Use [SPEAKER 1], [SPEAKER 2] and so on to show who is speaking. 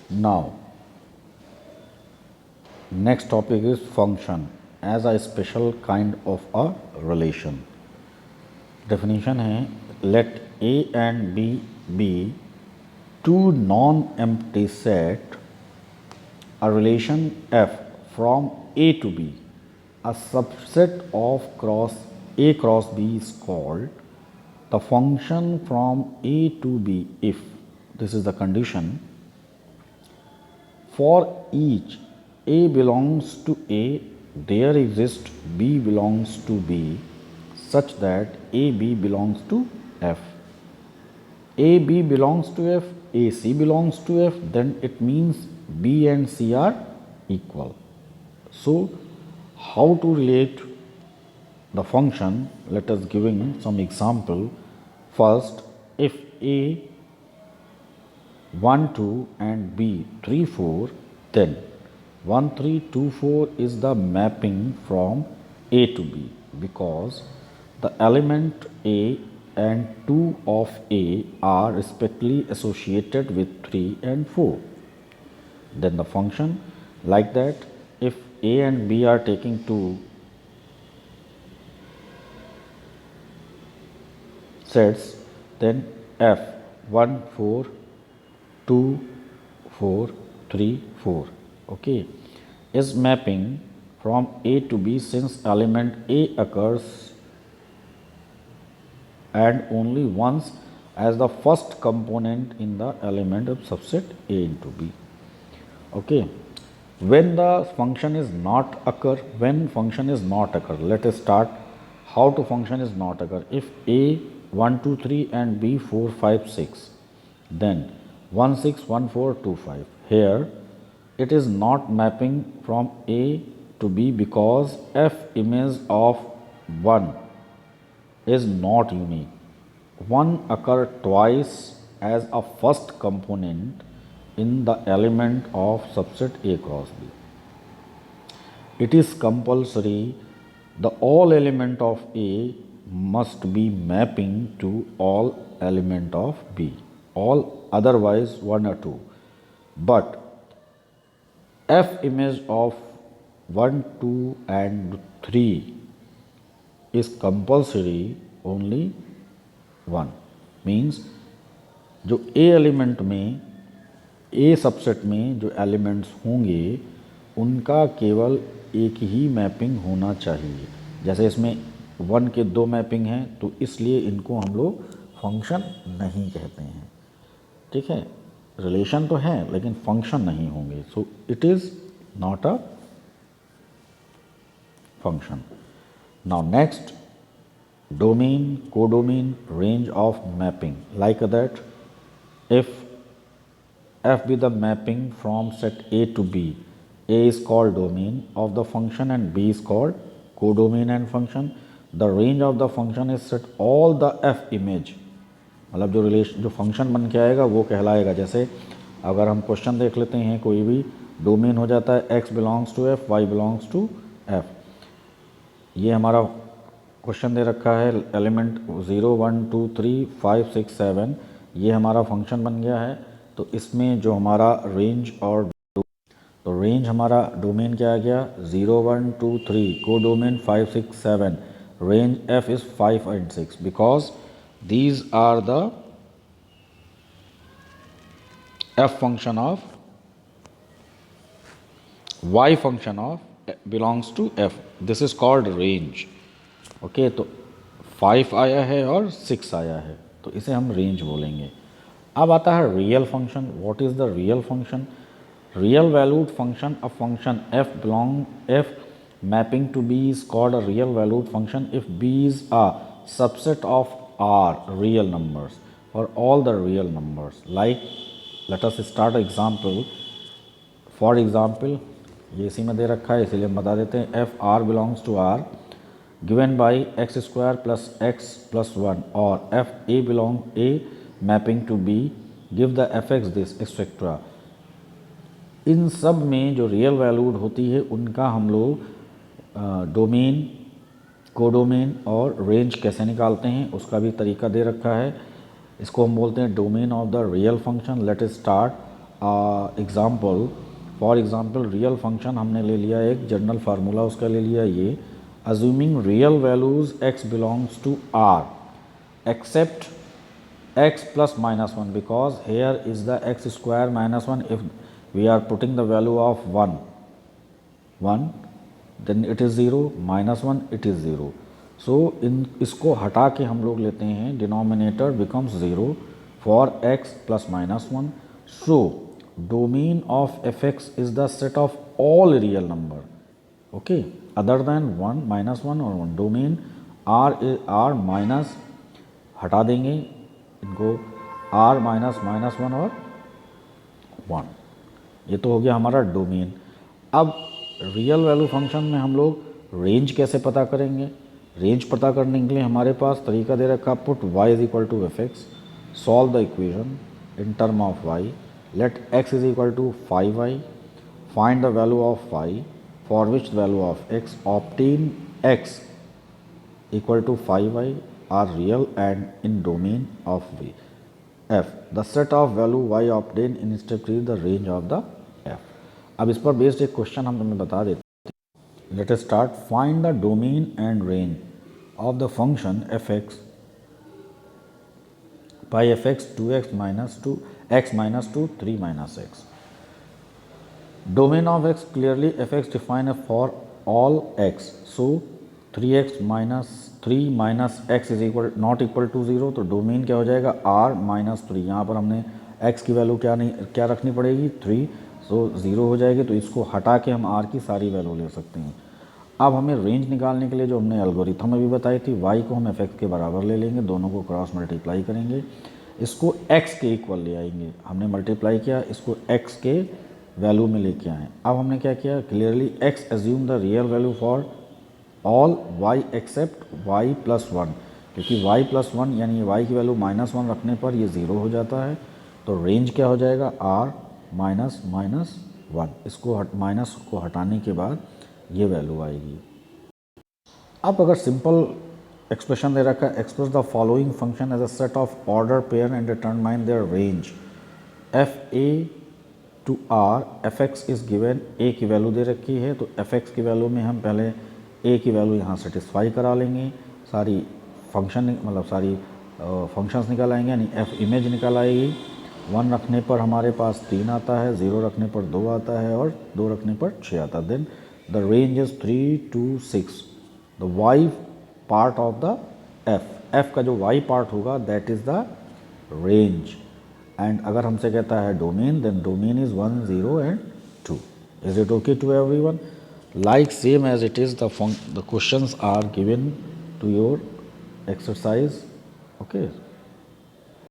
[SPEAKER 1] Now, next topic is function as a special kind of a relation. Definition है, let A and B be two non-empty set, a relation F from A to B. A subset of cross A cross B is called the function from A to B if, this is the condition, for each A belongs to A, there exists B belongs to B such that AB belongs to F. AB belongs to F, AC belongs to F, then it means B and C are equal. So, how to relate the function? Let us giving some example. First, if A 1 2 and B 3 4, then 1 3 2 4 is the mapping from A to B, because the element A and 2 of A are respectively associated with 3 and 4. Then the function like that, if A and B are taking two sets, then F 1 4 2 4 3 4, okay, is mapping from A to B since element A occurs and only once as the first component in the element of subset A into B. Okay, when the function is not occur, let us start how to function is not occur. If A 1 2 3 and B 4 5 6, then 1 6 1 4 2 5. Here it is not mapping from A to B because F image of 1 is not unique. 1 occurs twice as a first component in the element of subset A cross B. It is compulsory the all element of A must be mapping to all element of B, all otherwise 1 or 2. But F image of 1, 2 and 3 is compulsory only 1, means जो A element में, A subset में जो elements होंगे उनका केवल एक ही mapping होना चाहिए. जैसे इसमें 1 के 2 मैपिंग हैं तो इसलिए इनको हम लोग फंक्शन नहीं कहते हैं. ठीक है, रिलेशन तो है लेकिन फंक्शन नहीं होंगे. So it is not a function. Now next, domain, codomain, range of mapping. Like that, if F be the mapping from set A to B, A is called domain of the function and B is called codomain and function. The range of the function is set all the F image, मतलब जो relation जो function बन के आएगा वो कहलाएगा. जैसे अगर हम क्वेश्चन देख लेते हैं, कोई भी डोमेन हो जाता है x belongs to f, y belongs to f. ये हमारा क्वेश्चन दे रखा है एलिमेंट 0 1 2 3 5 6 7, ये हमारा फंक्शन बन गया है. तो इसमें जो हमारा रेंज और तो रेंज हमारा डोमेन क्या आ गया 0 1 2 3, को domain 5 6 7, range f is 5 and 6 because these are the f function of y function of belongs to f. This is called range. Okay, तो 5 आया है और 6 आया है तो इसे हम रेंज बोलेंगे. अब आता है real function. What is the real function? Real valued function, a function f mapping to b is called a real valued function if b is a subset of r real numbers or all the real numbers. Like let us start example. For example, ये इसी में दे रखा है इसलिए हम बता देते हैं f r belongs to r given by x square plus x plus 1 और f a belong a mapping to b give the fx this etc. इन सब में जो रियल वैल्यूड होती है उनका हम लोग डोमेन, कोडोमेन और रेंज कैसे निकालते हैं उसका भी तरीका दे रखा है. इसको हम बोलते हैं domain of the real function. Let is start. Example, for example real function हमने ले लिया, एक जनरल फार्मूला उसका ले लिया ये, assuming real values x belongs to r except x plus minus 1, because here is the x square minus 1. If we are putting the value of 1 then it is 0, minus 1 it is 0. So इसको हटा के हम लोग लेते हैं, denominator becomes 0 for x plus minus 1. So domain of fx is the set of all real number, okay, other than 1, minus 1 or 1. domain r minus, हटा देंगे इनको, r माइनस माइनस 1 और 1, ये तो हो गया हमारा डोमेन। अब रियल वैल्यू फंक्शन में हम लोग रेंज कैसे पता करेंगे? रेंज पता करने के लिए हमारे पास तरीका दे रखा, put y is equal to f x, solve the equation in term of y, let x is equal to 5y, find the value of y for which value of x, obtain x equal to 5y are real and in domain of v f. The set of value y obtained in step 3 is the range of the f. अब इस पर based एक question हम तुम्हें बता देते हैं। Let us start, find the domain and range of the function fx by fx 2x minus 2 x minus 2 3 minus x. Domain of x, clearly fx defined for all x, so 3x minus 3 minus x is equal not equal to 0, तो domain क्या हो जाएगा r minus 3। यहाँ पर हमने x की value क्या रखनी पड़ेगी 3, सो 0 हो जाएगी, तो इसको हटा के हम r की सारी वैल्यू ले सकते हैं। अब हमें रेंज निकालने के लिए जो हमने एल्गोरिथम अभी बताई थी, y को हम fx के बराबर ले लेंगे, दोनों को क्रॉस मल्टीप्लाई करेंगे, इसको x के इक्वल ले आएंगे, हमने मल्टीप्लाई किया, इसको x के वैल्यू में लेके आए। अब हमने क्या किया, clearly x assume the real value for all y except y plus 1, क्योंकि y प्लस 1 यानी y की वैल्यू माइनस 1 रखने पर ये 0 हो जाता है, तो रेंज क्या हो जाएगा r माइनस माइनस 1, इसको माइनस को हटाने के बाद ये वैल्यू आएगी। अब अगर सिंपल एक्सप्रेशन दे रखा है, express the following function as a set of order pair and determine their range F A to R, F X is given, A की वैल्यू दे रखी है, तो एफ एक्स की वैल्यू में हम पहले ए की वैल्यू यहाँ सेटिस्फाई करा लेंगे, सारी फंक्शन मतलब सारी फंक्शंस निकल आएंगे, यानी एफ इमेज निकल आएगी। 1 रखने पर हमारे पास 3 आता है, 0 रखने पर 2 आता है और 2 रखने पर 6 आता है। Then the range is 3 to 6, the y part of the f का जो वाई पार्ट होगा that is the range. And अगर हमसे कहता है domain, then domain is 1, 0 and 2. Is it okay to everyone? Like same as it is, the questions are given to your exercise, okay.